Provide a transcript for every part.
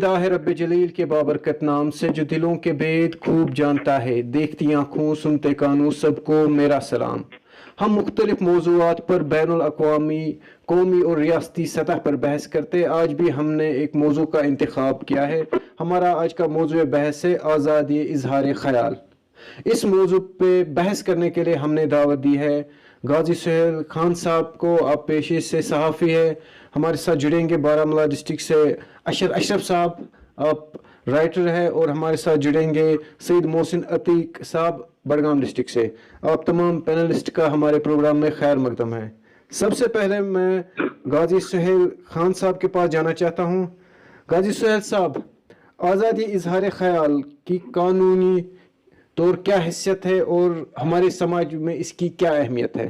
खुदा है रब जलील के बाबरकत नाम से जो दिलों के भेद खूब जानता है, देखती आँखों सुनते कानों सबको मेरा सलाम। हम मुख्तलिफ मौज़ूआत पर बैनुल अक़वामी, कौमी और रियासती सतह पर बहस करते। आज भी हमने एक मौजू का इंतखाब किया है। हमारा आज का मौजू बहस है आज़ादी इजहार ख़याल। इस मौजू पे बहस करने के लिए हमने दावत दी है गाजी सुहेल खान साहब को। आप पेशे से सहाफ़ी है। हमारे साथ जुड़ेंगे बारामूला डिस्ट्रिक्ट से अशरफ साहब, आप राइटर है। और हमारे साथ जुड़ेंगे सईद मोहसिन अतीक साहब बड़गाम डिस्ट्रिक्ट से। आप तमाम पैनलिस्ट का हमारे प्रोग्राम में खैर मकदम है। सबसे पहले मैं गाजी सुहेल खान साहब के पास जाना चाहता हूँ। गाजी सुहेल साहब, आज़ादी इजहार ख़याल की कानूनी तौर क्या हैसियत है और हमारे समाज में इसकी क्या अहमियत है?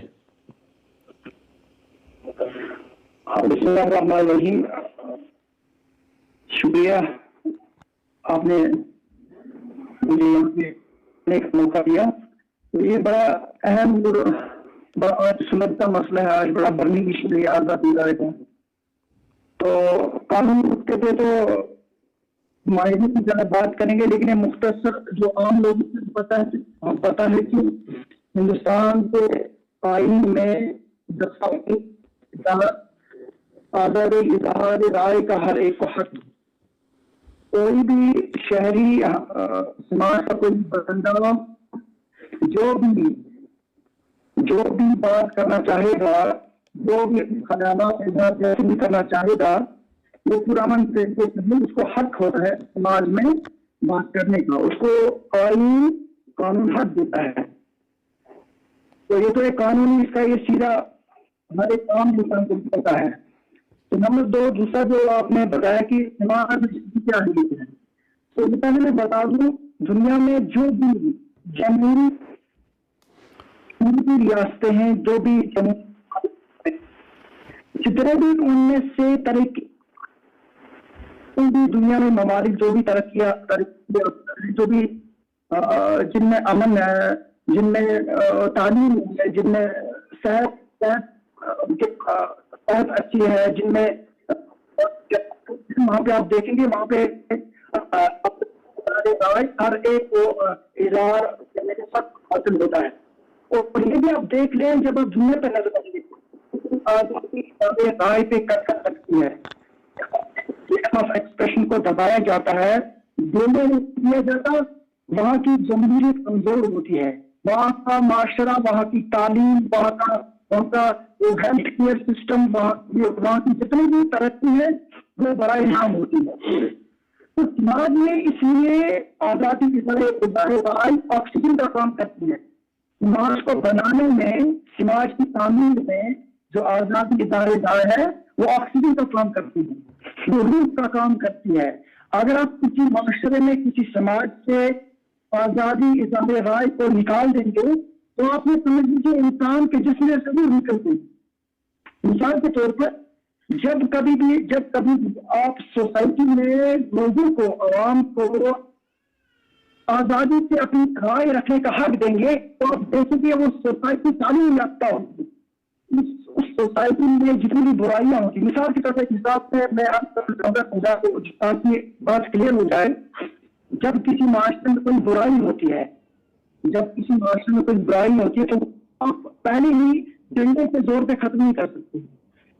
शुक्रिया, आपने मुझे यहाँ पे एक मौका दिया। तो ये बड़ा अहम और बड़ा आज सुनत का मसला है, आज बड़ा बर्निंग इशू है आज़ादी का। तो कानून के पे तो मायने की ज़्यादा बात करेंगे, लेकिन ये मुख्तसर जो आम लोगों को पता है कि हिंदुस्तान के आईन में आज़ादी इज़हार राय का हर एक को हक। कोई भी शहरी समाज का कोई बंदा जो भी बात करना चाहेगा, जो भी ख्यालात इज़हार जैसे भी करना चाहेगा, वो पुरान से उसको हक होता है समाज में बात करने का, उसको कानून हक देता है। तो ये तो एक कानूनी, इसका ये सीधा हमारे काम इंसान को पता है। तो नंबर 2, दूसरा जो आपने बताया कि समाज क्या है, तो पहले मैं बता दूं, दुनिया में जो भी जमहूरी रियासतें हैं, जो भी जितने भी उनमें से तरक्की दुनिया में ममालिक जो भी तरक्की जो भी जिनमें अमन है, जिनमें तालीम है, जिनमें सेहत अच्छी है, जिनमें वहां पे आप देखेंगे वहां पे हर एक को इज़हार करने के साथ हासिल होता है। और ये भी आप देख लें, जब आप दुनिया पर नजर डालेंगे राय पे कट कर सकती है, ऑफ एक्सप्रेशन को दबाया जाता है, बोलने नहीं दिया जाता, वहाँ की जमहूरियत कमजोर होती है, वहाँ का माशरा, वहाँ की तालीम, वहाँ का हेल्थ केयर सिस्टम, वहाँ की जितनी भी तरक्की है वो बड़ा इनाम होती है। तो समाज में इसलिए आज़ादी की तरह ऑक्सीजन का काम करती है। समाज को बनाने में, समाज की तामीर में जो आज़ादी इज़हार है वो ऑक्सीजन का काम करती है, वो रूह का काम करती है। अगर आप किसी माशरे में, किसी समाज से आज़ादी इज़हार राय को निकाल देंगे तो आप ये समझ लीजिए इंसान के जिस्म से भी निकल देंगे। मिसाल के तौर पर जब कभी भी आप सोसाइटी में लोगों को, आवाम को आज़ादी से अपनी राय रखने का हक देंगे तो आप देखेंगे वो सोसाइटी तालीम याफ्ता होगी। उस सोसाइटी में जितनी भी बुराइयां होती, मिसाल के तौर पर हिसाब से मैं आपको ताकि बात क्लियर हो जाए, जब किसी माशरे में कोई बुराई होती है, तो आप पहले ही डंडे के जोर पे खत्म नहीं कर सकते।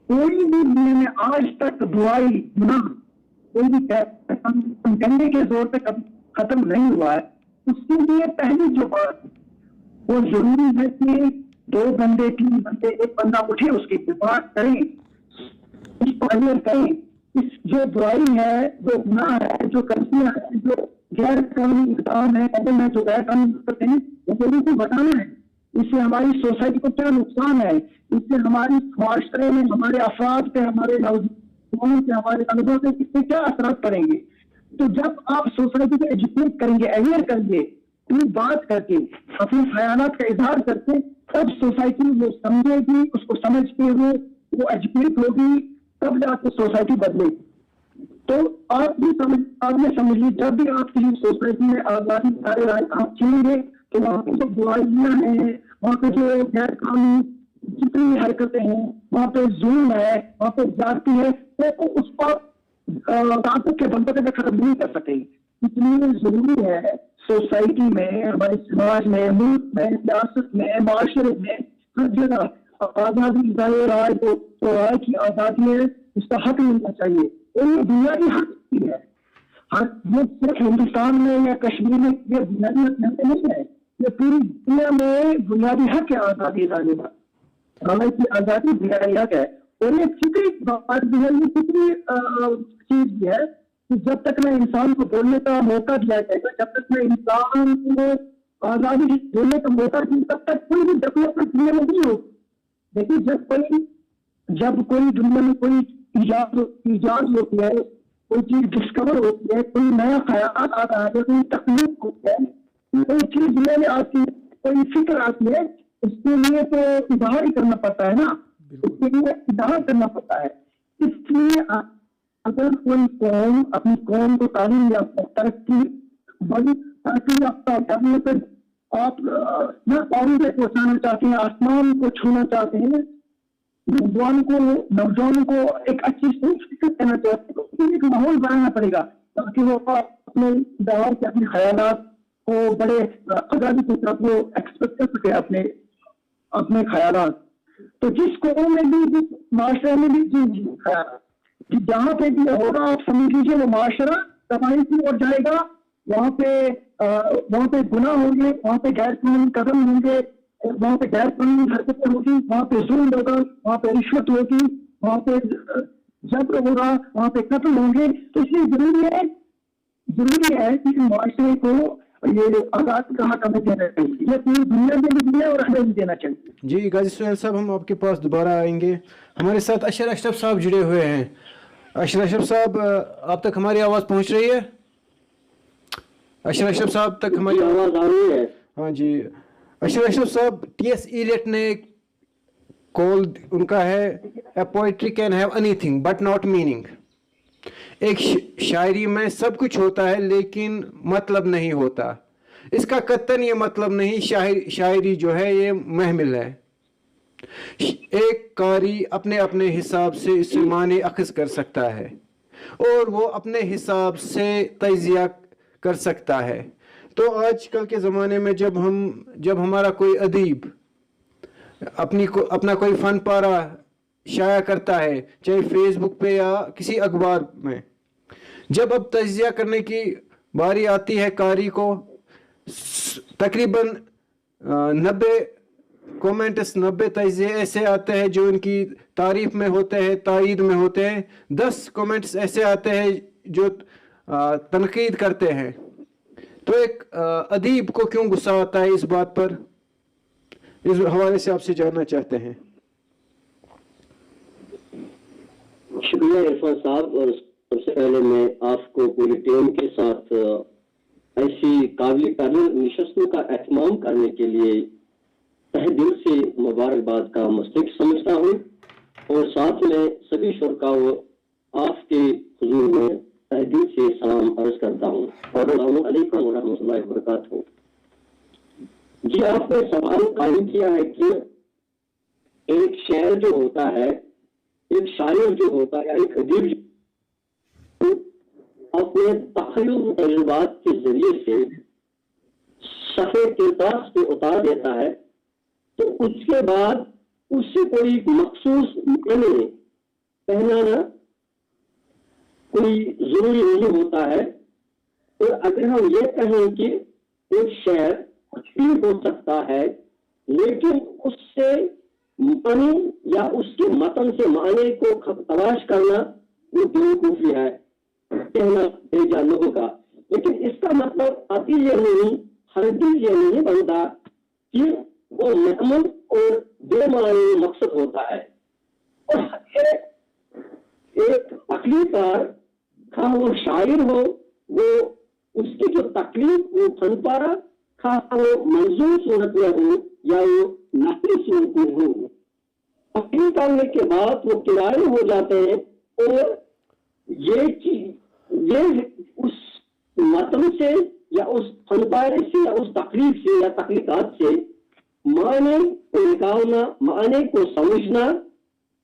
कोई भी दुनिया में आज तक बुराई, गुनाह कोई भी डंडे के जोर पे खत्म नहीं हुआ है। उसके लिए पहली जो बात वो जरूरी है कि 2 बंदे, 3 बंदे, एक बंदा उठे, उसकी बात करें, इस जो बुराई है, जो गुनाह है, जो गलतियां है, जो गैर कानूनी काम है, जो गैर कानूनी करते हैं, वो लोगों को बताना है। इससे हमारी सोसाइटी को क्या नुकसान है, इससे हमारी माशरे में, हमारे अफराद पे, हमारे नौजवानों पे, हमारे तलबा पे इससे क्या असर पड़ेंगे। तो जब आप सोसाइटी को एजुकेट करेंगे, अवेयर करेंगे, अपनी बात करके, अपने ख्यालात का इजहार करके, तब सोसाइटी वो समझेगी, उसको समझ के वो एजुकेट होगी, तब जाके सोसाइटी बदलेगी। तो आपने समझ ली, जब भी आप किसी सोसाइटी में आज़ादी सारे राय आप चुनेंगे तो वहाँ पे जो बुराइयां हैं, वहाँ पे जो गैर कानूनी जितनी हरकतें हैं, वहाँ पे जुल्म है, वहाँ पे जाति है, तो उस पर ताकत के बल पर खत्म नहीं कर सके। इसलिए जरूरी है सोसाइटी में, हमारे समाज में, मुल्क में, सियासत में, माशरे में, हर जगह आजादी राय तो राय की आजादी है, उसका हक मिलना चाहिए। और ये बुनियादी हक भी है। ये सिर्फ हिंदुस्तान में या कश्मीर में ये बुनियादी हक नहीं है, ये पूरी दुनिया में बुनियादी हक है आजादी राय की आजादी बुनियादी हक है। और ये फिक्री बात भी है, ये फिक्री चीज भी है कि जब तक ना इंसान को बोलने का मौका दिया जाएगा, जब तक ना इंसान को आजादी बोलने का मौका दिया, तब तक कोई भी डेवलपमेंट दुनिया में नहीं हो। देखिए जब कोई दुनिया में कोई इजाद होती है, कोई चीज डिस्कवर होती है, कोई नया ख्याल आता है, कोई तकनीक होती है, कोई चीज दुनिया में आती है, कोई फिक्र आती है, उसके लिए तो इजहार ही करना पड़ता है ना, उसके लिए इजहार करना पड़ता है। इसलिए अगर कोई कौम अपनी कौम को तालीम याफ्ता, तरक्की याफ्ता करने पर आप न पानी पे पहुंचाना चाहते हैं, आसमान को छूना चाहते हैं, नौजवानों को एक अच्छी सोच देना चाहते हैं, तो उसके एक माहौल बनाना पड़ेगा ताकि वो अपने दौर के अपने ख्यालात को बड़े आजादी के साथ वो एक्सप्रेस कर सके अपने ख्यालात। तो जिस कौम में भी, जिस माशरे में भी जहाँ पे भी होगा, आप समझ लीजिए वो माशरा तबाही की ओर जाएगा। वहाँ पे गुनाह होंगे, वहाँ पे गैर कानूनी कदम होंगे, वहाँ पे गैर कानूनी हरकतें होगी, वहाँ पे जुल्म होगा, वहाँ पे रिश्वत होगी, वहाँ पे जबर होगा, वहाँ पे कत्ल होंगे। तो इसलिए जरूरी है कि माशरे को ये आजादी का हक हमें देना चाहिए, ये पूरी दुनिया में भी दिया और हमें भी देना चाहिए। जी गाजी सुहेल साहब, हम आपके पास दोबारा आएंगे। हमारे साथ अशर अशरफ साहब जुड़े हुए हैं। अशर अशरफ साहब, आप तक हमारी आवाज़ पहुंच रही है? अशर अशरफ साहब तक हमारी आवाज़ आ रही है? हाँ जी। अशर अशरफ साहब, टी.एस. इलियट ने कॉल उनका है, a poetry can have anything but not meaning. एक शायरी में सब कुछ होता है लेकिन मतलब नहीं होता। इसका कतन ये मतलब नहीं, शायरी जो है ये महमिल है। एक कारी अपने अपने हिसाब से इससे माने अखज़ कर सकता है और वो अपने हिसाब से तजिया कर सकता है। तो आजकल के ज़माने में जब हमारा कोई अदीब अपना कोई फ़न पारा शाया करता है, चाहे फेसबुक पे या किसी अखबार में, जब अब तजिया करने की बारी आती है कारी को, तकरीबन 90 कमेंट्स, 90 तजिए ऐसे आते हैं जो उनकी तारीफ में होते हैं, तायीद में होते हैं। 10 कमेंट्स ऐसे आते हैं जो तनकीद करते हैं। तो एक अदीब को क्यों गुस्सा आता है इस बात पर, इस हवाले से आपसे जानना चाहते हैं। शुक्रिया इरफान साहब। और सबसे पहले मैं आपको पूरी टीम के साथ ऐसी काबिल नशस्तों का एहतमाम करने के लिए तहे दिल से मुबारकबाद का मुस्तहिक समझता हूँ और साथ में सभी शुरकाओं आपके हुजूर में तहे दिल से सलाम अर्ज करता हूँ। और अस्सलामु अलैकुम व रहमतुल्लाहि व बरकातहू। जी, आपने सवाल कायम किया है कि एक शेर जो होता है, एक शायर जो होता है, एक अदीब अपने तखय्युल तजुर्बात के जरिए से सफ़े किरदार पे उतार देता है, तो उसके बाद उससे कोई मखसूस माने पहनाना कोई जरूरी नहीं होता है। और अगर हम ये कहें कि एक शेर कुछ भी हो सकता है, लेकिन उससे माने या उसके मतन से माने को तलाश करना वो बेवकूफी है, कहना भेजा लोगों का। लेकिन इसका मतलब अति ये नहीं, हरगिज़ ये नहीं बनता कि वो महमूद और बेमानी मकसद होता है। और एक तकलीफदार, खा वो शायर हो, वो उसकी जो तकलीफ वो फन पारा, खा वो मंजूर सूरत में हो या वो नकली सूरत में हो, तकलीफ करने के बाद वो किराए हो जाते हैं। और ये उस मतन से या उस फनपारे से या उस तकलीफ से या तकलीफात से माने को निकालना, माने को समझना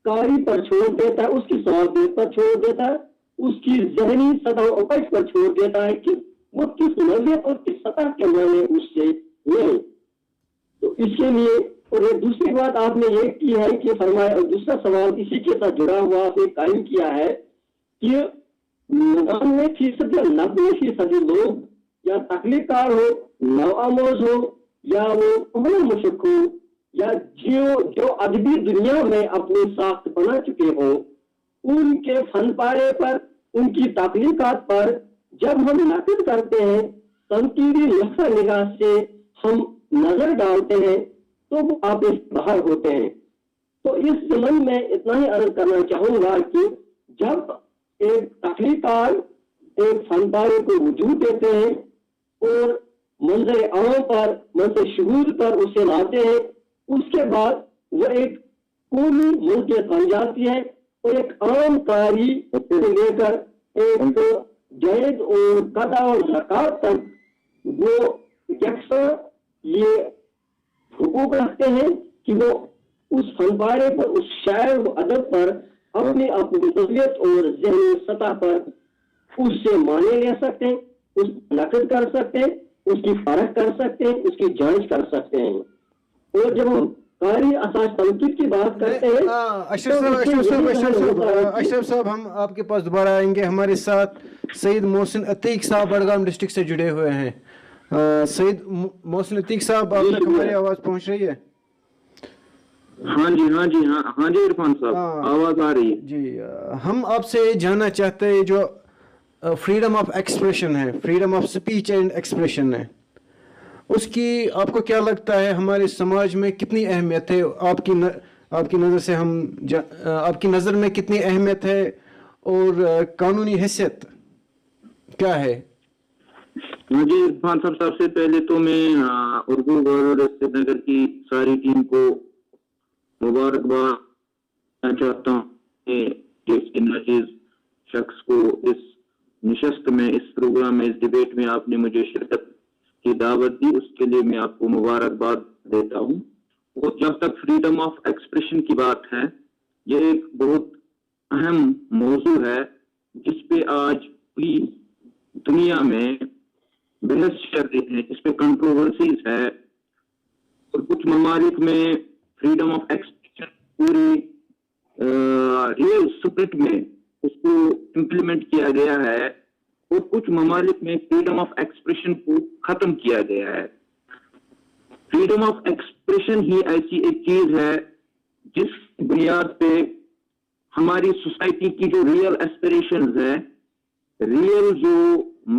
कारी पर छोड़ देता है, उसकी सवाबियत पर छोड़ देता है اس کی ذہنی سطح اوپر پر چھوڑ دیتا ہے کہ وہ کس نوعیت اور کس سطح کے معنی اس سے لیں. تو اس کے لیے اور ایک دوسری بات آپ نے یہ کی ہے کہ فرمایا, اور دوسرا سوال اسی کے ساتھ جڑا ہوا آپ نے قائم کیا ہے کہ 99% یا 90% لوگ یا تخلیق کار ہو, نوآموز ہو, یا وہ عمر مشق ہو, یا جو ادبی دنیا میں اپنی ساخت بنا چکے ہو, ان کے فن پارے پر, ان کی تخلیقات پر جب ہم نقد کرتے ہیں, تنقیدی نقطہ نگاہ سے ہم نظر ڈالتے ہیں, تو وہ آپ اس باہر ہوتے ہیں. تو اس ضمن میں اتنا ہی عرض کرنا چاہوں گا کہ جب ایک تخلیقار ایک فن پارے کو وجود دیتے ہیں اور منظر عام پر, منظر شہود پر اسے لاتے ہیں, اس کے بعد وہ ایک قومی ملکیت بن جاتی ہے اور ایک عام کاری سے لے کر ایک جائز اور قطع اور زکات تک وہ یکساں یہ حقوق رکھتے ہیں کہ وہ اس فن پارے پر, اس شاعر و ادب پر اپنی نظریت اور ذہنی سطح پر اس سے معنی لے سکتے ہیں, اس نقد کر سکتے ہیں, اس کی فرق کر سکتے ہیں, اس کی جانچ کر سکتے ہیں. اور جب ہم قاری اساس تنقید کی بات کرتے ہیں, اشرف صاحب ہم آپ کے پاس دوبارہ آئیں گے. ہمارے ساتھ سید محسن عتیق صاحب بڑگام ڈسٹرکٹ سے جڑے ہوئے ہیں. سید محسن عتیق صاحب, آپ تک ہماری آواز پہنچ رہی ہے؟ ہاں جی عرفان صاحب, آواز آ رہی ہے جی. ہم آپ سے جاننا چاہتے ہیں جو فریڈم آف ایکسپریشن ہے, freedom of speech and expression ہے, اس کی آپ کو کیا لگتا ہے ہمارے سماج میں کتنی اہمیت ہے؟ آپ کی نظر سے آپ کی نظر میں کتنی اہمیت ہے اور قانونی حیثیت کیا ہے؟ جی عرفان صاحب, سب سے پہلے تو میں اردو گورنر سری نگر کی ساری ٹیم کو مبارکباد دینا چاہتا ہوں کہ اس ناچیز شخص کو اس نشست میں, اس پروگرام میں, اس ڈیبیٹ میں آپ نے مجھے شرکت کی دعوت دی, اس کے لیے میں آپ کو مبارکباد دیتا ہوں. اور جب تک فریڈم آف ایکسپریشن کی بات ہے, یہ ایک بہت اہم موضوع ہے جس پہ آج پوری دنیا میں بحث چل رہی ہے, جس پہ کنٹروورسیز ہے, اور کچھ ممالک میں فریڈم آف ایکسپریشن پوری ریئل اسپرٹ میں اس کو امپلیمنٹ کیا گیا ہے, اور کچھ ممالک میں فریڈم آف ایکسپریشن کو ختم کیا گیا ہے. فریڈم آف ایکسپریشن ہی ایسی ایک چیز ہے جس بنیاد پہ ہماری سوسائٹی کی جو ریئل ایسپریشنز ہے, ریئل جو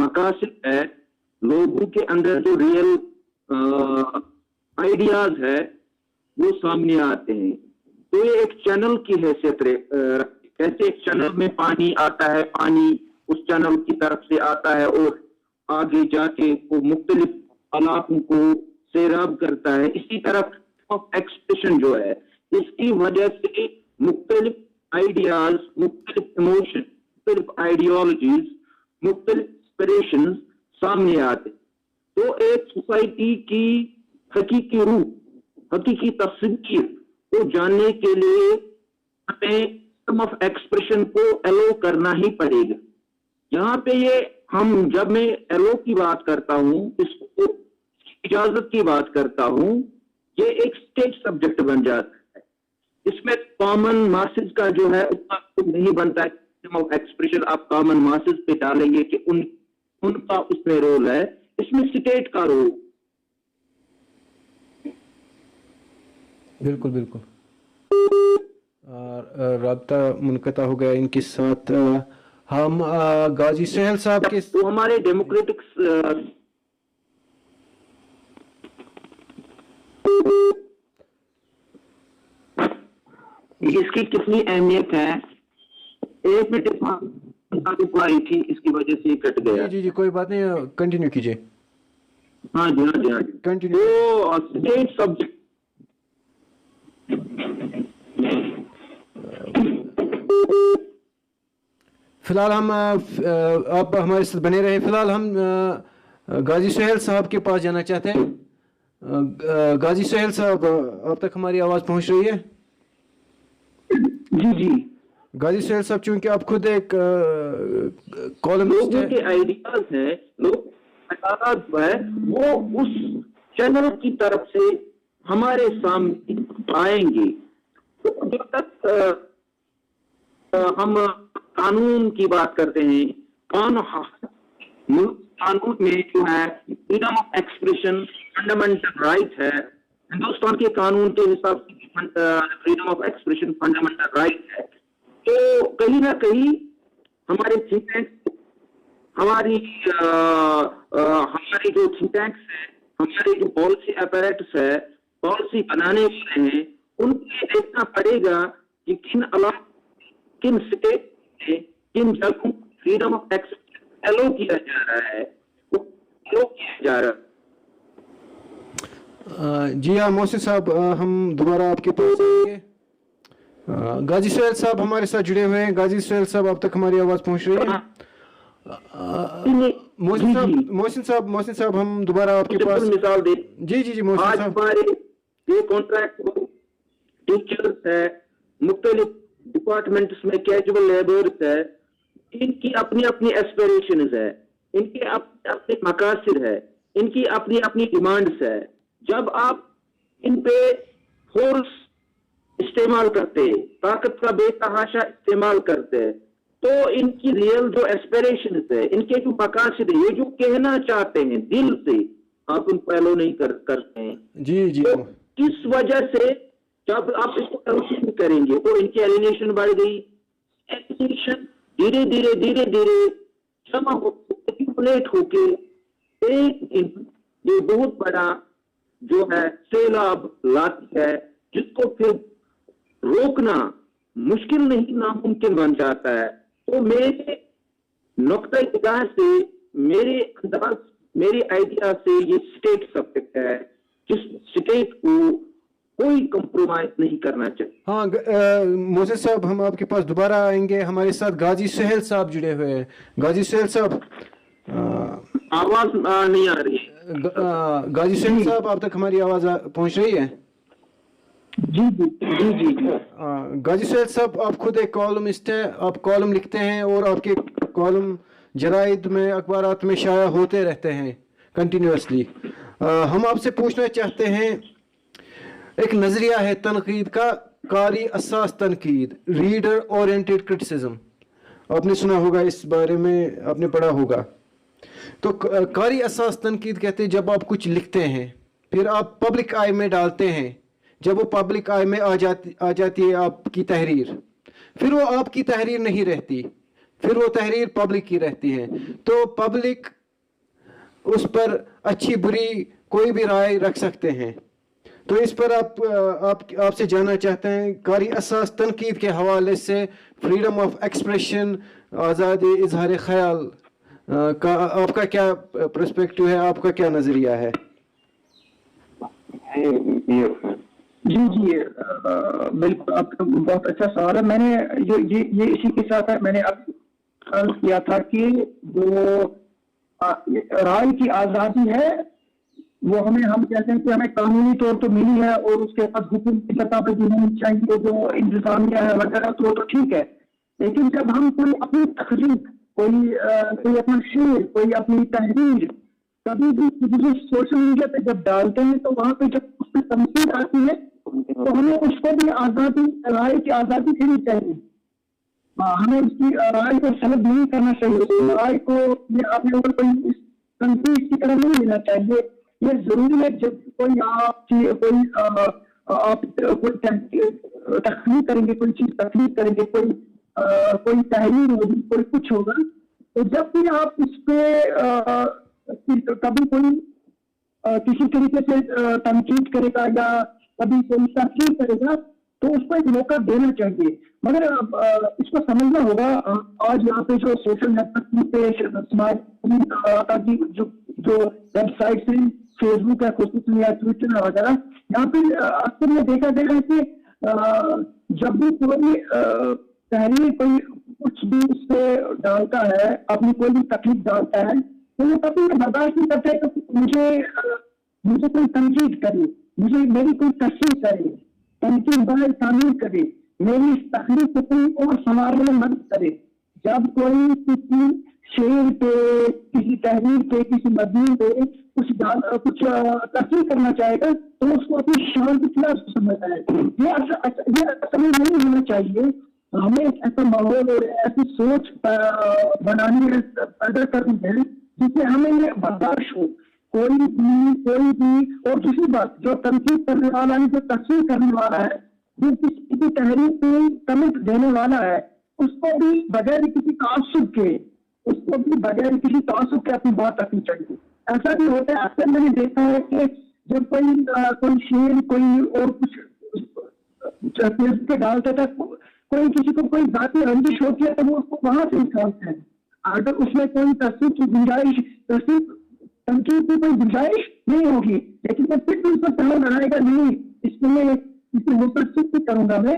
مقاصد ہے, لوگوں کے اندر جو ریئل آئیڈیاز ہے وہ سامنے آتے ہیں. تو یہ ایک چینل کی حیثیت ایسے ایک چینل میں پانی آتا ہے, پانی اس چینل کی طرف سے آتا ہے اور آگے جا کے وہ مختلف علاقوں کو سیراب کرتا ہے. اسی طرح ایکسپریشن جو ہے, اس کی وجہ سے مختلف آئیڈیاز, مختلف ایموشن, مختلف آئیڈیالوجیز, مختلف انسپریشنز سامنے آتے. تو ایک سوسائٹی کی حقیقی روح, حقیقی تصویر کو جاننے کے لیے ہمیں فریڈم آف ایکسپریشن کو ایلو کرنا ہی پڑے گا. یہاں پہ یہ جب میں ایلو کی بات کرتا ہوں, اس کو اجازت کی بات کرتا ہوں, یہ ایک اسٹیج سبجیکٹ بن جاتا ہے. اس میں کامن ماسز کا جو ہے اتنا نہیں بنتا ہے. فریڈم آف ایکسپریشن آپ کامن ماسز پہ ڈالیں گے کہ ان کا اس میں رول ہے, اس میں اسٹیٹ کا رول. بالکل. رابطہ منقطع ہو گیا ان کے ساتھ. ہم غازی سہیل صاحب کے تو ہمارے ڈیموکریٹک اس کی کتنی اہمیت ہے, ایک منٹ آئی تھی, اس کی وجہ سے کٹ گیا. جی کوئی بات نہیں, کنٹینیو کیجیے. ہاں جی کنٹینیو. تو اسٹیٹ سبجیکٹ فی الحال ہم آپ ہمارے ساتھ بنے رہے. فی الحال ہم غازی سہیل صاحب کے پاس جانا چاہتے ہیں. غازی سہیل صاحب, آپ تک ہماری آواز پہنچ رہی ہے؟ جی गाजी सुहेल साहब, चूंकि आप खुद एक कॉलमिस्ट लोगों के हैं, आइडियाज हैं, लोग जो है वो उस चैनल की तरफ से हमारे सामने आएंगे। तो जब तक हम कानून की बात करते हैं, कानून में जो है freedom of expression fundamental right है, हिंदुस्तान के कानून के हिसाब से freedom of expression fundamental right है। तो कहीं ना कहीं हमारे थिंक टैंक, हमारी जो थिंक टैंक्स है, हमारे जो पॉलिसी अपैरेटस है, पॉलिसी बनाने वाले हैं, उनको देखना पड़ेगा कि किन स्टेट में किन जगहों फ्रीडम ऑफ एक्सप्रेशन एलो किया जा रहा है, वो एलो किया जा रहा है। जी हाँ मोहसिन साहब, हम दोबारा आपके पास आएंगे। गाजी सुहेल साहब हमारे साथ जुड़े हुए हैं। गाजी सुहेल साहब, अब तक हमारी आवाज पहुंच रही है? मोहसिन साहब हम दोबारा आपके पास। मिसाल दे, जी जी जी मोहसिन आज साहब, हमारे ये कॉन्ट्रैक्ट टीचर्स है, मुख्तलिफ डिपार्टमेंट्स में कैजुअल लेबर्स है, इनकी अपनी अपनी एस्पिरेशंस है, इनके अपने मकासद है, इनकी अपनी अपनी डिमांड्स है। जब आप इन पे फोर्स इस्तेमाल करते, ताकत का बेतहाशा इस्तेमाल करते, तो इनकी रियल जो एस्पिरेशंस है, इनके जो मकासद है, ये जो कहना चाहते हैं दिल से, आप उन पहलो नहीं करते हैं। जी जी तो किस वजह से जब आप इसको कंसीडर करेंगे तो इनकी एलिनेशन बढ़ गई। एलिनेशन धीरे धीरे जमा एक्यूमुलेट होके एक ये बहुत बड़ा जो है सैलाब लाती है, जिसको फिर रोकना मुश्किल नहीं नामुमकिन बन जाता है। तो मेरे नुक्ता निगाह से, मेरे अंदाज, मेरे आइडिया से ये स्टेट सब्जेक्ट है, जिस स्टेट को कोई कंप्रोमाइज नहीं करना चाहिए। हाँ मोहसिन साहब, हम आपके पास दोबारा आएंगे। हमारे साथ गाजी सुहेल साहब जुड़े हुए हैं। गाजी सुहेल साहब, आवाज नहीं आ रही है। गाजी सुहेल साहब, अब तक हमारी आवाज पहुंच रही है? जी जी जी जी गाजी सुहेल साहब, आप खुद एक कॉलमिस्ट हैं, आप कॉलम लिखते हैं और आपके कॉलम जराइद में, अखबारात में शाया होते रहते हैं कंटिन्यूसली। हम आपसे पूछना चाहते हैं, एक नजरिया है तनकीद का, कारी असास तनकीद, रीडर ओरिएंटेड क्रिटिसिज्म। आपने सुना होगा, इस बारे में आपने पढ़ा होगा। तो कारी असास तनकीद कहते हैं जब आप कुछ लिखते हैं, फिर आप पब्लिक आई में डालते हैं, जब वो पब्लिक आई में आ जाती है आपकी तहरीर, फिर वो आपकी तहरीर नहीं रहती, फिर वो तहरीर पब्लिक की रहती है। तो पब्लिक उस पर अच्छी बुरी कोई भी राय रख सकते हैं। तो इस पर आपसे जानना चाहते हैं, कारी असास तनकीद के हवाले से फ्रीडम ऑफ एक्सप्रेशन, आज़ादी इजहार ख्याल का आपका क्या पर्सपेक्टिव है, आपका क्या नजरिया है? जी जी बिल्कुल, आपका बहुत अच्छा सवाल है। मैंने ये इसी के साथ है, मैंने अब अर्ज किया था कि जो राय की आज़ादी है वो हम कहते हैं कि हमें कानूनी तौर तो मिली है, और उसके बाद हुकूम की सतह पर भी होनी चाहिए, जो इंतजामिया है वगैरह, तो ठीक है। लेकिन जब हम कोई अपनी तकरीर, कोई अपना शेर, कोई अपनी तहरीर कभी भी सोशल मीडिया पे जब डालते हैं, तो वहां पे जब उस पर तनकीद आती है, तो हमें उसको भी आज़ादी, राय की आज़ादी देनी चाहिए। हमें उसकी राय को सलब नहीं करना चाहिए, राय को अपने ऊपर कोई तनकीद की तरह नहीं लेना चाहिए। ये जरूरी है जब कोई आप कोई तकलीफ करेंगे, कोई चीज तकलीफ करेंगे, कोई तहरीर होगी, कोई कुछ होगा, तो जब भी आप उस पे कभी कोई किसी तरीके से तनकीद करेगा या कभी कोई तस्लीम करेगा, तो उसको एक मौका देना चाहिए। मगर इसको समझना होगा, आज यहाँ पे जो सोशल नेटवर्क पे जो वेबसाइट है, फेसबुक है, खुसूसन या ट्विटर वगैरह, यहाँ पे अक्सर में देखा गया है कि जब भी कोई तहरीर, कोई कुछ भी उस पर डालता है, अपनी कोई भी तकलीफ डालता है, तो वो कभी बर्दाश्त नहीं करते कि मुझे कोई तनकीद करे, मेरी कोई तस्वीर करे, तनकीद बाहर शामिल करे। میری اس تخلیق کو کوئی اور سنوارنے میں مدد کرے. جب کوئی کسی شعر پہ، کسی تحریر پہ، کسی مضمون پہ کچھ تفصیل کرنا چاہے گا تو اس کو اپنی شان کی خلاف سمجھتا ہے. یہ اصل میں نہیں ہونا چاہیے. ہمیں ایک ایسا ماحول اور ایسی سوچ بنانی ہے، پیدا کرنی ہے جس سے ہمیں یہ برداشت ہو. کوئی بھی اور دوسری بات، جو تنقید کرنے والا ہے، جو تفصیل کرنے والا ہے، جو کسی تحریر پہ کمنٹ دینے والا ہے، اس کو بھی بغیر کسی تعصب کے اپنی بات رکھنی چاہیے. ایسا بھی ہوتا ہے، اکثر میں نے دیکھا ہے کہ جب کوئی شعر، کوئی اور کچھ فیس پہ ڈالتا تھا، کوئی کسی کو کوئی ذاتی رنجش ہوتی ہے تو وہ اس کو وہاں سے نکالتے ہیں. اگر اس میں کوئی تنقید کی کوئی گنجائش نہیں ہوگی، لیکن جب پھر بھی اس پر پہلے لڑائے گا نہیں، اس کو میں اسے متصل بھی کروں گا میں.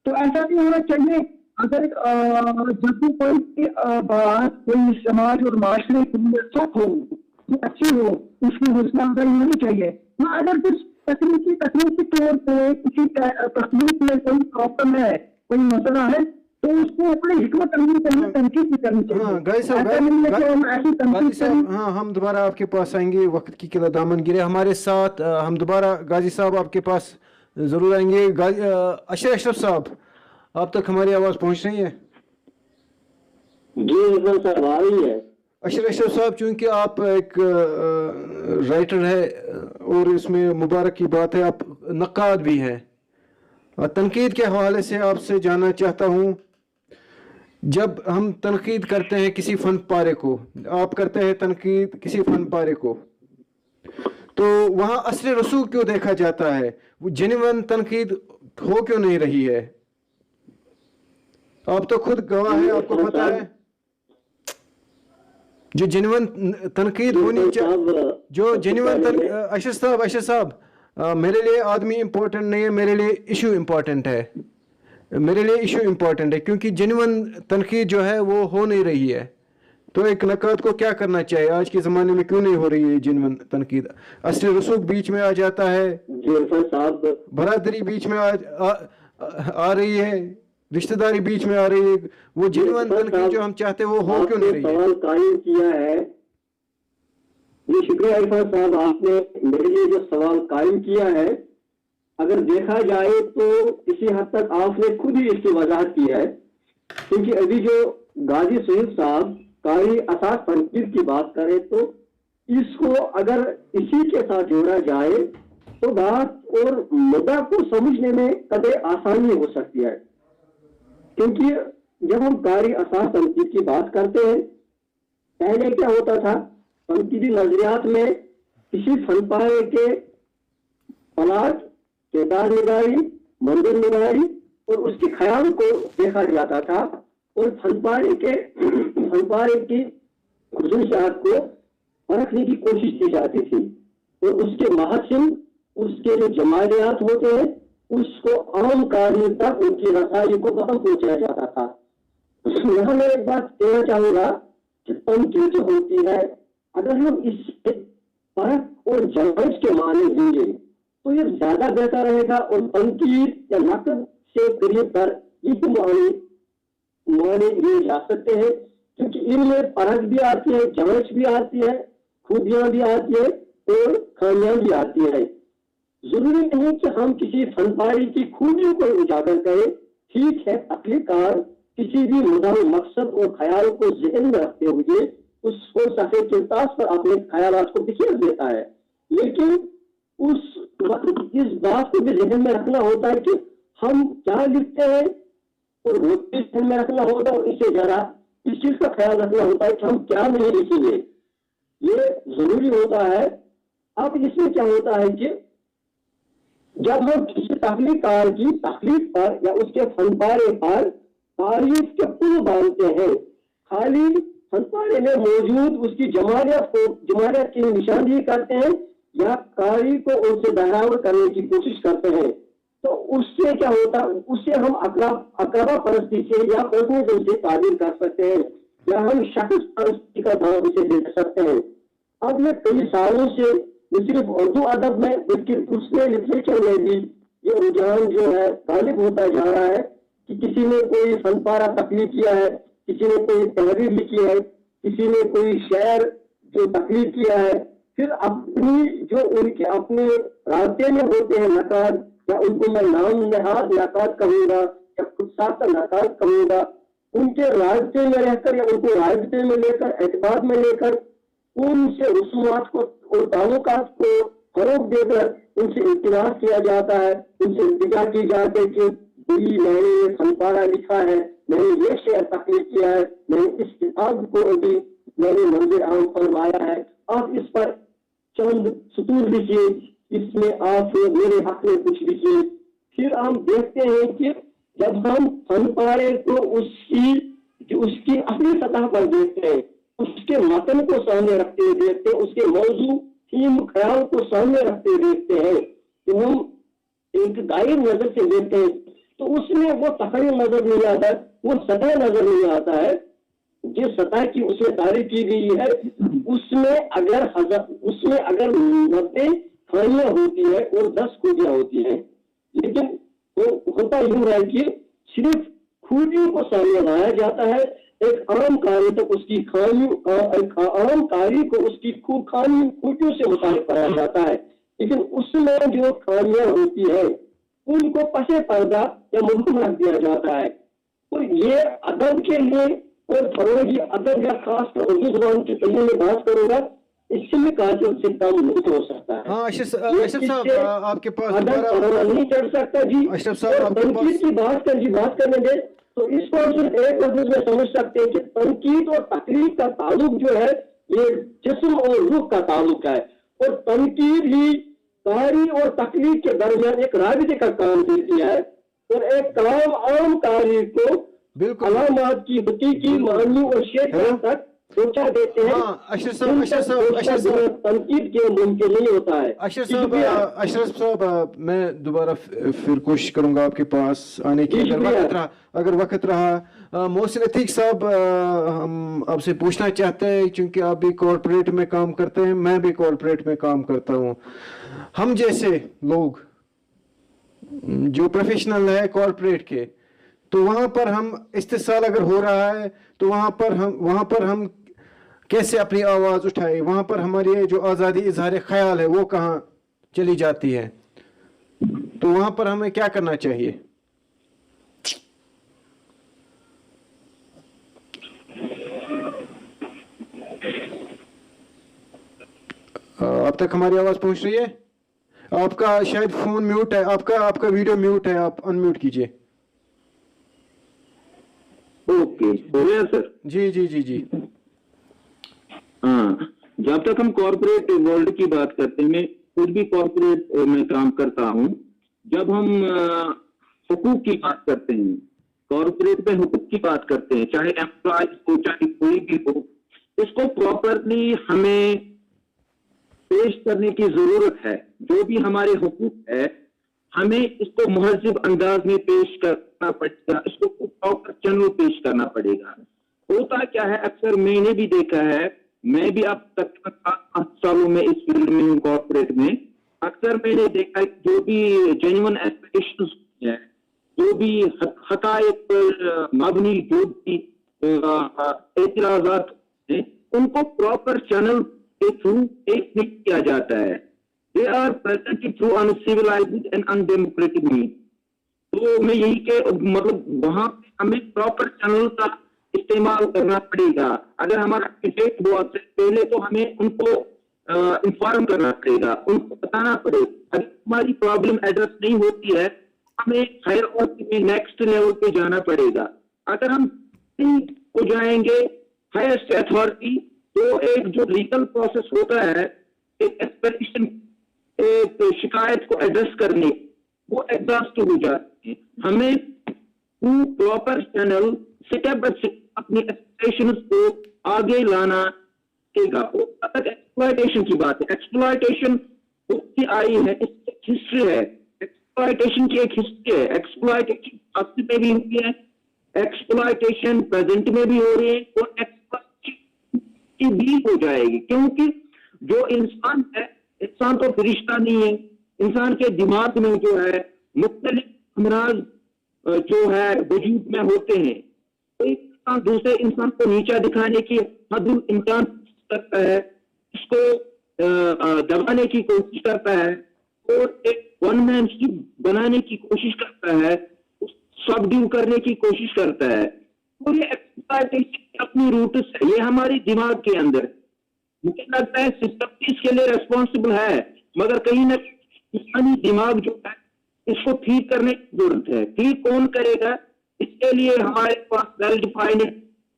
تو ایسا بھی ہونا چاہیے. اگر جب بھی کوئی بات کوئی سماج اور معاشرے کے لیے سکھ ہو، اچھی ہو، اس کی حوصلہ افزائی ہونی چاہیے. اگر کچھ تکنیکی طور پہ کسی تخلیق میں کوئی پرابلم ہے، کوئی مسئلہ ہے، تو اس کو اپنے حکمت عملی کرنے تنقید بھی کرنی چاہیے. غازی صاحب، ہاں ہم دوبارہ آپ کے پاس آئیں گے، وقت کی قلت دامن گرے ہمارے ساتھ. ہم دوبارہ غازی صاحب آپ کے پاس ضرور آئیں گے. اشرف صاحب، آپ تک ہماری آواز پہنچ رہی ہے؟ جی صاحب آ رہی ہے. اشرف صاحب، چونکہ آپ ایک رائٹر ہے اور اس میں مبارک کی بات ہے، آپ نقاد بھی ہے، تنقید کے حوالے سے آپ سے جاننا چاہتا ہوں. جب ہم تنقید کرتے ہیں کسی فن پارے کو، آپ کرتے ہیں تنقید کسی فن پارے کو، تو وہاں اصل رسوخ کیوں دیکھا جاتا ہے؟ وہ جینوین تنقید ہو کیوں نہیں رہی ہے؟ آپ تو خود گواہ ہیں، آپ کو پتا ہے جو جینوین تنقید ہونی چاہیے، جو جینوین اشرف صاحب، میرے لیے آدمی امپورٹنٹ نہیں ہے، میرے لیے ایشو امپورٹنٹ ہے. کیونکہ جینوین تنقید جو ہے وہ ہو نہیں رہی ہے. تو ایک نقاد کو کیا کرنا چاہیے؟ آج کے زمانے میں کیوں نہیں ہو رہی ہے جینوین تنقید؟ اصل رسوخ بیچ میں آ جاتا ہے، برادری بیچ میں آ رہی ہے، رشتہ داری بیچ میں آ رہی ہے. وہ جینوین تنقید جو ہم چاہتے ہیں وہ ہو کیوں نہیں رہی ہے؟ سوال قائم کیا ہے. جی شکریہ عرفان صاحب، آپ نے میرے لیے جو سوال قائم کیا ہے، اگر دیکھا جائے تو کسی حد تک آپ نے خود ہی اس کی وضاحت کی ہے. کیونکہ ابھی جو غازی سہیل صاحب قاری اساس تنقید کی بات کریں تو اس کو اگر اسی کے ساتھ جوڑا جائے تو بات اور مدعا کو سمجھنے میں قدرے آسانی ہو سکتی ہے. کیونکہ جب ہم قاری اساس تنقید کی بات کرتے ہیں، پہلے کیا ہوتا تھا؟ تنقیدی نظریات میں کسی فن پارے کے پلاٹ، کردار نگاری، منظر نگاری اور اس کے خیال کو دیکھا جاتا تھا، اور فن پارے کی خصوصیات کو پرکھنے کی کوشش کی جاتی تھی، اور اس کے محاسن، اس کے جو جمالیات ہوتے ہیں، اس کو عام کاری تک ان کی رسائی کو وہاں پہنچایا جاتا تھا. یہاں میں ایک بات کہنا چاہوں گا کہ تنقید جو ہوتی ہے، اگر ہم اس پرکھ اور جانچ کے معنی لیں گے تو یہ زیادہ بہتر رہے گا. اور تنقید یا نقد سے قریب پر یہ معنی لیے جا سکتے ہیں، کیونکہ ان میں پرکھ بھی آتی ہے، جانچ بھی آتی ہے، خوبیاں بھی آتی ہے اور خامیاں بھی آتی ہے. ضروری نہیں کہ ہم کسی فن پارے کی خوبیوں کو اجاگر کریں. ٹھیک ہے، تخلیق کار کسی بھی مدعو مقصد اور خیال کو ذہن میں رکھتے ہوئے اس کو صفحے کے کرتاس پر اپنے خیالات کو بکھیر دیتا ہے، لیکن اس بات کو بھی ذہن میں رکھنا ہوتا ہے کہ ہم کیا لکھتے ہیں، اور وہ بھی ذہن میں رکھنا ہوتا ہے، اور اسے ذرا اس چیز کا خیال رکھنا ہوتا ہے کہ ہم کیا نہیں لکھیں گے. یہ ضروری ہوتا ہے. اب اس میں کیا ہوتا ہے کہ جب ہم کسی تخلیق کار کی تخلیق پر یا اس کے فن پارے پر تعریف کے پل باندھتے ہیں، خالی فن پارے میں موجود اس کی جمالیت کی نشاندہی کرتے ہیں یا قاری کو ان سے بہراور کرنے کی کوشش کرتے ہیں، تو اس سے کیا ہوتا ہے؟ اس سے ہم اقربا پرستی سے یا پرسنزم سے تعبیر کر سکتے ہیں، یا ہم شخص پرستی کا نام اسے دے سکتے ہیں. اب میں کئی سالوں سے نہ صرف اردو ادب میں بلکہ دوسرے لٹریچر میں بھی یہ رجحان جو ہے غالب ہوتا جا رہا ہے کہ کسی نے کوئی فن پارہ تخلیق کیا ہے, کسی نے کوئی تحریر لکھی ہے, کسی نے کوئی شعر جو تخلیق کیا ہے, پھر اپنی جو ان کے اپنے رابطے میں ہوتے ہیں نقاد, یا ان کو میں نام نہاد نقاد کہوں گا یا خود ساختہ نقاد کہوں گا, ان کے رابطے میں رہ کر یا ان کو رابطے میں لے کر, اعتماد میں لے کر, ان سے رسومات کو اور تعلقات کو فروغ دے کر ان سے اعتراض کیا جاتا ہے, ان سے التجا کی جاتی ہے کہ میں نے یہ فن پارہ لکھا ہے, میں نے یہ شعر تخلیق کیا ہے, میں نے اس کتاب کو بھی میں نے منظر عام فرمایا ہے, آپ اس پر چند سطور لکھیے, اس میں آپ میرے حق میں کچھ لکھیے. پھر ہم دیکھتے ہیں کہ جب ہم فن پارے کو اس کی اپنی سطح پر دیکھتے ہیں, اس کے متن کو سامنے رکھتے ہوئے دیکھتے ہیں, اس کے موضوع تھیم خیال کو سامنے رکھتے ہوئے دیکھتے ہیں, تو ہم ایک دائر نظر سے دیکھتے ہیں, تو اس میں وہ تخیل نظر نہیں آتا ہے, وہ سطح نظر نہیں آتا ہے. جس سطح کی اس میں تعریف کی گئی ہے اس میں اگر 90 خامیاں ہوتی ہے اور 10 خوبیاں ہوتی ہیں, لیکن وہ ہوتا یوں ہے کہ صرف خوبیوں کو سامنے لایا جاتا ہے, ایک عام قاری تک اس کی عام قاری کو اس کی خوبیوں سے متعلق کرایا جاتا ہے, لیکن اس میں جو خامیاں ہوتی ہے ان کو پسے پردہ یا ملک رکھ دیا جاتا ہے. اور یہ ادب کے لیے اور فروغ ادب یا خاص طور اردو زبان کے تجربے میں بات کروں گا, اس میں کاجل سے کام نہیں ہو سکتا ہے. ہاں اشرف صاحب آپ کے پاس نہیں چڑھ سکتا جی. اشرف صاحب تنقید کی بات کرنے دیں تو اس کو صرف ایک لفظ میں سمجھ سکتے ہیں کہ تنقید اور تقریر کا تعلق جو ہے یہ جسم اور روح کا تعلق ہے, اور تنقید ہی قاری اور تقریر کے درمیان ایک رابطے کا کام دیتی ہے, اور ایک کلام عام قاری کو علامات کی حقیقی معنی اور شیخ تک پہنچا دیتے ہیں. تنقید کے ممکن نہیں ہوتا ہے. اشرف صاحب میں دوبارہ پھر کوشش کروں گا آپ کے پاس آنے کی اگر وقت رہا. محسن عتیق صاحب ہم آپ سے پوچھنا چاہتے ہیں, چونکہ آپ بھی کارپوریٹ میں کام کرتے ہیں, میں بھی کارپوریٹ میں کام کرتا ہوں, ہم جیسے لوگ جو پروفیشنل ہے کارپوریٹ کے, تو وہاں پر ہم استحصال اگر ہو رہا ہے تو وہاں پر ہم کیسے اپنی آواز اٹھائے, وہاں پر ہماری جو آزادی اظہار خیال ہے وہ کہاں چلی جاتی ہے, تو وہاں پر ہمیں کیا کرنا چاہیے؟ اب تک ہماری آواز پہنچ رہی ہے؟ آپ کا شاید فون میوٹ ہے, آپ کا ویڈیو میوٹ ہے, آپ ان میوٹ کیجئے. اوکے ہو گیا سر. جی ہاں, جب تک ہم کارپوریٹ ورلڈ کی بات کرتے ہیں, میں خود بھی کارپوریٹ میں کام کرتا ہوں, جب ہم حقوق کی بات کرتے ہیں, کارپوریٹ میں حقوق کی بات کرتے ہیں, چاہے امپلائز ہو چاہے کوئی بھی ہو, اس کو پراپرلی ہمیں پیش کرنے کی ضرورت ہے. جو بھی ہمارے حقوق ہے ہمیں اس کو مہذب انداز میں پیش کرنا پڑے گا, اس کو پراپر چینل پیش کرنا پڑے گا. ہوتا کیا ہے, اکثر میں نے بھی دیکھا ہے, میں بھی اب تک 8 سالوں میں اس فیلڈ میں ہوں کارپوریٹ میں, اکثر میں نے دیکھا جو بھی جینوئن ایسپیکٹیشنز ہیں, جو بھی حقائق پر مبنی جو بھی اعتراضات ہیں, ان کو پراپر چینل کے تھرو ایک کیا جاتا ہے. They are presented through uncivilized and undemocratic means. تو میں یہی کہ مطلب وہاں ہمیں پراپر چینل کا استعمال کرنا پڑے گا. اگر ہمارا ڈیبیٹ ہوا سے پہلے تو ہمیں ان کو انفارم کرنا پڑے گا, ان کو بتانا پڑے گا. اگر ہماری پرابلم ایڈریس نہیں ہوتی ہے ہمیں ہائرارکی میں نیکسٹ لیول پہ جانا پڑے گا. اگر ہم کو جائیں گے ہائیسٹ اتھارٹی, تو ایک جو لیگل پروسیس ہوتا ہے ایک ایکسپیکٹیشن ایک شکایت کو ایڈریس کرنے, وہ ایگزاسٹ ہو جاتی ہے. ہمیں proper channel step by step اپنی ایکسپیکٹیشنز کو آگے لانا پڑے گا. ایکسپلائٹیشن کی بات ہے, ایکسپلائٹیشن ہوتی آئی ہے, اس کی ایک ہسٹری ہے, ایکسپلائٹیشن کی ایک ہسٹری ہے. ایکسپلائٹیشن پاسٹ میں بھی ہوئی ہے, ایکسپلائٹیشن پریزنٹ میں بھی ہو رہی ہے, اور ایکسپلائٹیشن کی بھی ہو جائے گی. کیونکہ جو انسان ہے, انسان تو فرشتہ نہیں ہے, انسان کے دماغ میں جو ہے مختلف امراض जो है वजूद में होते हैं। एक इंसान दूसरे इंसान को नीचा दिखाने की हदुल इम्कान करता है, इसको दबाने की कोशिश करता है और एक वन मैन शो बनाने की कोशिश करता है, सबड्यू करने की कोशिश करता है। और ये एक्सप्लॉयटेशन अपनी रूट्स है, ये हमारे दिमाग के अंदर। मुझे लगता है सिस्टम इसके लिए रेस्पॉन्सिबल है, मगर कहीं ना इंसानी दिमाग जो है इसको ठीक करने की जरूरत है। ठीक कौन करेगा? इसके लिए हमारे पास वेल डिफाइंड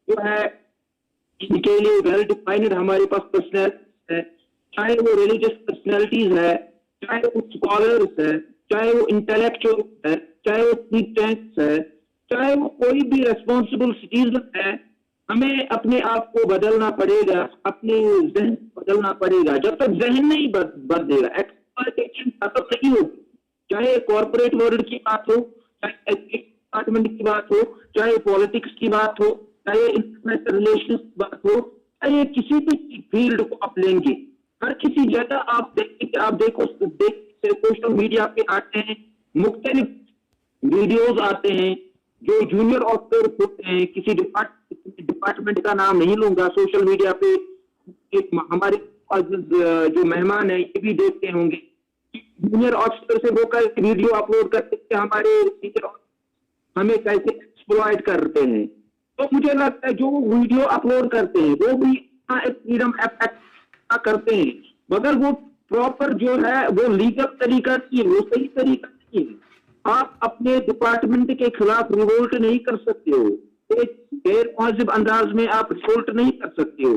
जो है, इनके लिए वेल डिफाइंड हमारे पास पर्सनैलिटीज है, चाहे वो रिलीजियस पर्सनैलिटीज है, चाहे वो स्कॉलर्स है, चाहे वो इंटेलेक्चुअल है, चाहे वो थिंक टैंक्स है, चाहे वो कोई भी रेस्पॉन्सिबल सिटीजन है। हमें अपने आप को बदलना पड़ेगा, अपने जहन बदलना पड़ेगा। जब तक जहन नहीं बदलेगा एक्सप्लॉयटेशन खत्म नहीं होगी। चाहे कॉर्पोरेट वर्ल्ड की बात हो, चाहे डिपार्टमेंट की बात हो, चाहे पॉलिटिक्स की बात हो, चाहे इंटरनेशनल रिलेशंस की बात हो, चाहे किसी भी फील्ड को आप लेंगे, हर किसी जगह आप देखेंगे, आप देखो सोशल मीडिया पे आते हैं, मुख्तलिफ वीडियोज आते हैं जो जूनियर ऑफिसर्स होते हैं, किसी डिपार्टमेंट का नाम नहीं लूंगा, सोशल मीडिया पे हमारे जो मेहमान है ये भी देखते होंगे, जूनियर ऑफिसर से वो कैसे वीडियो अपलोड करते हैं, हमारे सीनियर हमें कैसे एक्सप्लॉइट करते हैं। तो मुझे लगता है जो वीडियो अपलोड करते हैं वो भी फ्रीडम एक्ट करते हैं, मगर वो प्रॉपर जो है वो लीगल तरीका नहीं है, वो सही तरीका नहीं है। आप अपने डिपार्टमेंट के खिलाफ रिवोल्ट नहीं कर सकते हो, एक गैर मुहज़्ज़ब अंदाज में आप रिवोल्ट नहीं कर सकते हो।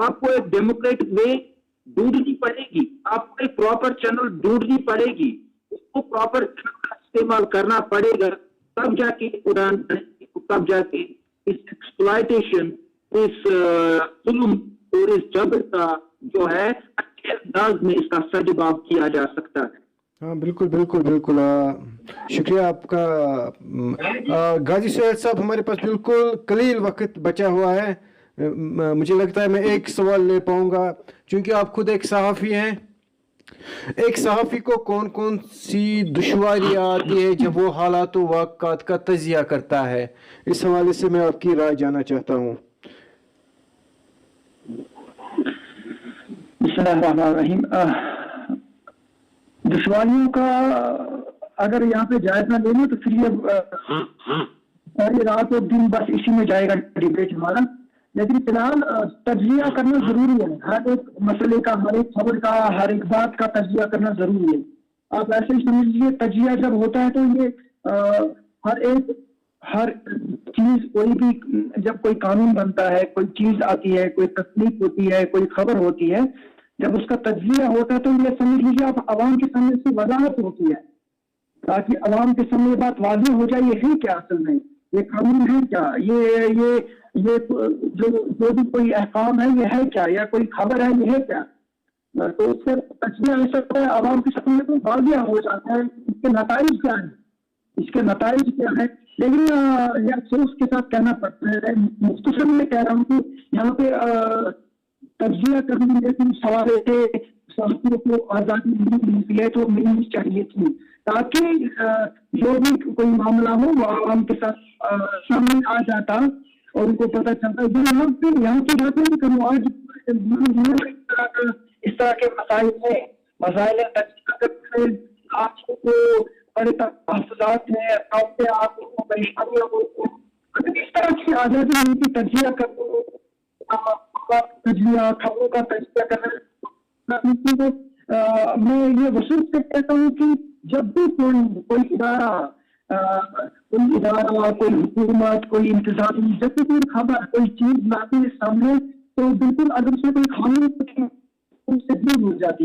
आपको एक डेमोक्रेटिक वे ढूंढनी पड़ेगी, आपको एक प्रॉपर चैनल ढूंढनी पड़ेगी, उसको प्रॉपर चैनल का इस्तेमाल करना पड़ेगा, तब जाके उड़ान बढ़ेगी, तब जाके इस एक्सप्लॉयटेशन, इस जुल्म और इस जबर का जो है अच्छे अंदाज में इसका सद्भाव किया जा सकता है। हाँ बिल्कुल बिल्कुल बिल्कुल, शुक्रिया आपका गाजी सैयद साहब। हमारे पास बिल्कुल कलील वक्त बचा हुआ है, मुझे लगता है मैं एक सवाल ले पाऊंगा, क्योंकि आप खुद एक सहाफ़ी हैं। एक सहाफ़ी को कौन कौन सी दुश्वारियाँ आती है जब वो हालात व वाक़ात का तज़िया करता है? इस हवाले से मैं आपकी राय जानना चाहता हूँ। बिस्मिल्लाहिर्रहमानिर्रहीम। दुश्वारियों का अगर यहाँ पे जायजा लेना तो फिर ये सारी रात और दिन बस इसी में जाएगा डिबेट हमारा। लेकिन फिलहाल तजिया करना जरूरी है, हर एक मसले का, हर एक खबर का, हर एक बात का तजिया करना जरूरी है। आप ऐसे ही समझ लीजिए, तजिया जब होता है तो ये हर चीज, कोई भी जब कोई कानून बनता है, कोई चीज आती है, कोई तकलीफ होती है, कोई खबर होती है, जब उसका तजिया होता है तो ये समझ लीजिए आप आवाम के सामने से वजाहत होती है, ताकि आवाम के सामने बात वाज़ेह हो जाए ये है क्या, असल में ये कानून है क्या, ये जो भी कोई अहकाम है ये है क्या, या कोई खबर है ये है क्या। तो उससे तजिया ऐसा होता है आवाम के सामने तो वाज़ेह हो जाता है इसके नताइज क्या है, इसके नताइज क्या है। लेकिन ये अफसोस के साथ कहना पड़ता है, मुख्तसर में कह रहा हूँ कि यहाँ पे तजिया करने में सवाल है, सहाफ़ियों को आज़ादी नहीं मिलती है तो मिलनी चाहिए थी, ताकि जो भी कोई मामला हो वो आवाम के साथ सामने आ जाता और उनको पता चलता। यहाँ पे बातें नहीं करूँ, आज इस तरह के मसाइल आपको बड़े तहफ़्फ़ुज़ात हैं, अपने आप को परेशानियां होती हैं, अगर इस तरह की आज़ादी उनकी तजिया खबरों का तजिया करना, मैं ये वसूल से कहता हूँ कि जब भी कोई इदारा, कोई हुकूमत, कोई इंतजाम, जब भी कोई खबर, कोई चीज लाती है सामने, तो बिल्कुल अगर उसमें कोई खामी उनसे दूर हो जाती,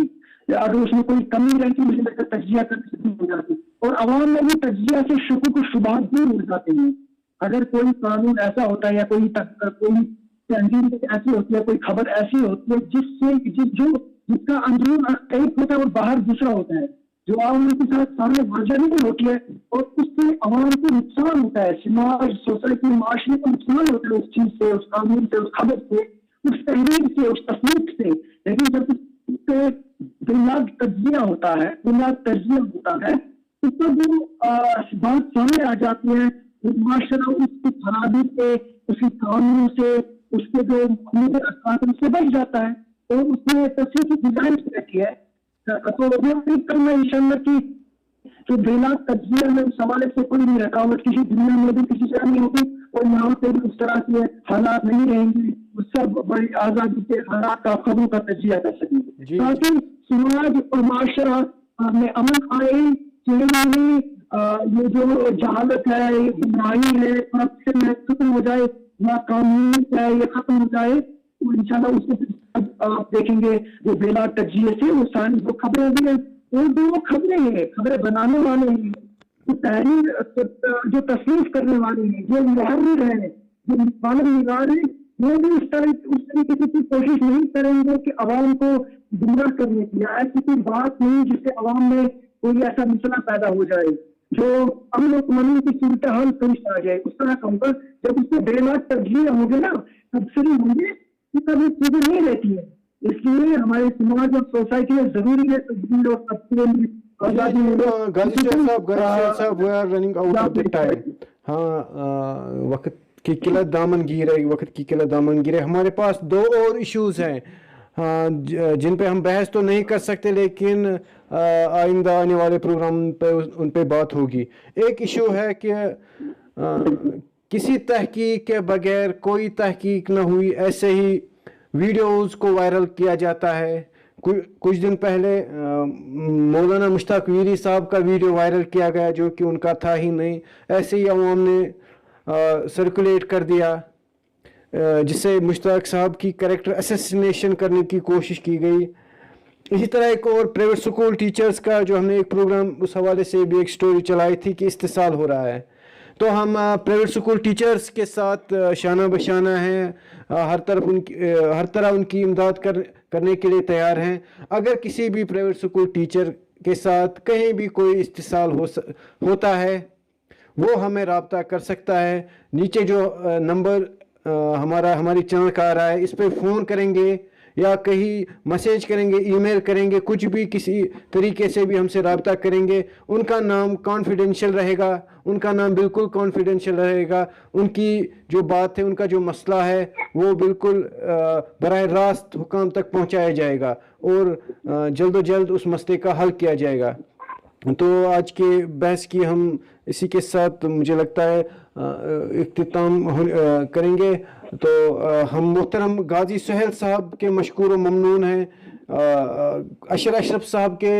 अगर उसमें कोई कमी रहती मुझे लगता है तजिया करने से दूर हो जाती, और आवाम में भी तजिया से शुक्र शुबहात दूर हो जाते हैं। अगर कोई कानून ऐसा होता है या कोई तंजीम ऐसी होती है, कोई खबर ऐसी होती है जिसका अंदरून एक होता है और बाहर दूसरा होता है, जो आवाम के साथ सामने वर्जन नहीं होती है, और उससे आवाम को नुकसान होता है, समाज, सोसाइटी, माशरे को नुकसान होता है उस चीज से, उस कानून से, उस खबर से, उस तहरीर से, उस तस्वीर से। लेकिन जब बुनियाद तजिया होता है, اس پر جو بات سامنے آ جاتی ہے معاشرہ اس کی خرابی سے، اس کی قانون سے، اس کے جو اثرات سے بچ جاتا ہے اور اس میں تصویر کی ڈیزائن رہتی ہے. تو وہ امید کرنا انشاءاللہ کی جو بینا تجزیہ میں اس حوالے سے کوئی بھی رکاوٹ کسی دنیا میں بھی کسی جگہ نہیں ہوگی اور یہاں پہ بھی اس طرح کے حالات نہیں رہیں گے. اس سے بڑی آزادی سے حالات کا خبروں کا تجزیہ کر سکیں گے تاکہ سماج اور معاشرہ میں امن آئے. یہ جو جہالت ہے، یہ گمراہی ہے، کرپشن ہے، ختم ہو جائے، یا قانون ہے یہ ختم ہو جائے. تو انشاءاللہ اس سے آپ دیکھیں گے جو بلا تجزیے سے وہ ساری جو خبریں بھی ہیں وہ دو خبریں ہیں، خبریں بنانے والے ہیں، جو تحریر جو تصنیف کرنے والے ہیں، جو محرر ہیں، جو قلم نگار ہیں، وہ بھی اس طریقے کی کوشش نہیں کریں گے کہ عوام کو گمراہ کرنے کی. ایسی کوئی بات نہیں جس سے عوام میں کوئی ایسا مسئلہ پیدا ہو جائے جو امن و اطمینان کی صورتحال پیش آ جائے. اس طرح کا ہوگا جب اس میں بے لات تجزیہ ہوں گے نا، تبصرے ہوں گے، یہ کبھی چیزیں نہیں رہتی ہے. اس لیے ہمارے سماج اور سوسائٹی میں ضروری ہے تجزیے اور تبصرے میں آزادی غازی شہر صاحب we are running out of the time. ہاں وقت کی قلت دامنگیر ہے، وقت کی قلت دامنگیر ہے. ہمارے پاس دو اور ایشوز ہیں جن پہ ہم بحث تو نہیں کر سکتے لیکن آئندہ آنے والے پروگرام پہ ان پہ بات ہوگی. ایک ایشو ہے کہ کسی تحقیق کے بغیر کوئی تحقیق نہ ہوئی ایسے ہی ویڈیوز کو وائرل کیا جاتا ہے. کچھ دن پہلے مولانا مشتاق ویری صاحب کا ویڈیو وائرل کیا گیا جو کہ ان کا تھا ہی نہیں، ایسے ہی عوام نے سرکولیٹ کر دیا جس سے مشتاق صاحب کی کریکٹر اسیسینیشن کرنے کی کوشش کی گئی. اسی طرح ایک اور پرائیویٹ سکول ٹیچرز کا جو ہم نے ایک پروگرام اس حوالے سے بھی ایک سٹوری چلائی تھی کہ استحصال ہو رہا ہے. تو ہم پرائیویٹ سکول ٹیچرز کے ساتھ شانہ بشانہ ہیں، ہر طرح ان کی امداد کرنے کے لیے تیار ہیں. اگر کسی بھی پرائیویٹ سکول ٹیچر کے ساتھ کہیں بھی کوئی استحصال ہوتا ہے وہ ہمیں رابطہ کر سکتا ہے. نیچے جو نمبر ہماری چینل کا آ رہا ہے اس پہ فون کریں گے یا کہیں میسیج کریں گے، ای میل کریں گے، کچھ بھی کسی طریقے سے بھی ہم سے رابطہ کریں گے. ان کا نام کانفیڈینشیل رہے گا، ان کا نام بالکل کانفیڈینشیل رہے گا. ان کی جو بات ہے، ان کا جو مسئلہ ہے وہ بالکل براہ راست حکام تک پہنچایا جائے گا اور جلد و جلد اس مسئلے کا حل کیا جائے گا. تو آج کے بحث کی ہم اسی کے ساتھ مجھے لگتا ہے اختتام کریں گے. تو ہم محترم غازی سہیل صاحب کے مشکور و ممنون ہیں، اشرف صاحب کے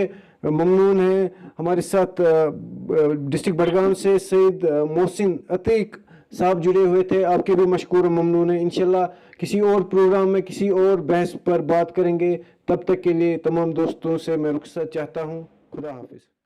ممنون ہیں. ہمارے ساتھ ڈسٹرکٹ بڈگام سے سید محسن عتیق صاحب جڑے ہوئے تھے، آپ کے بھی مشکور و ممنون ہیں. انشاءاللہ کسی اور پروگرام میں کسی اور بحث پر بات کریں گے. تب تک کے لیے تمام دوستوں سے میں رخصت چاہتا ہوں. خدا حافظ.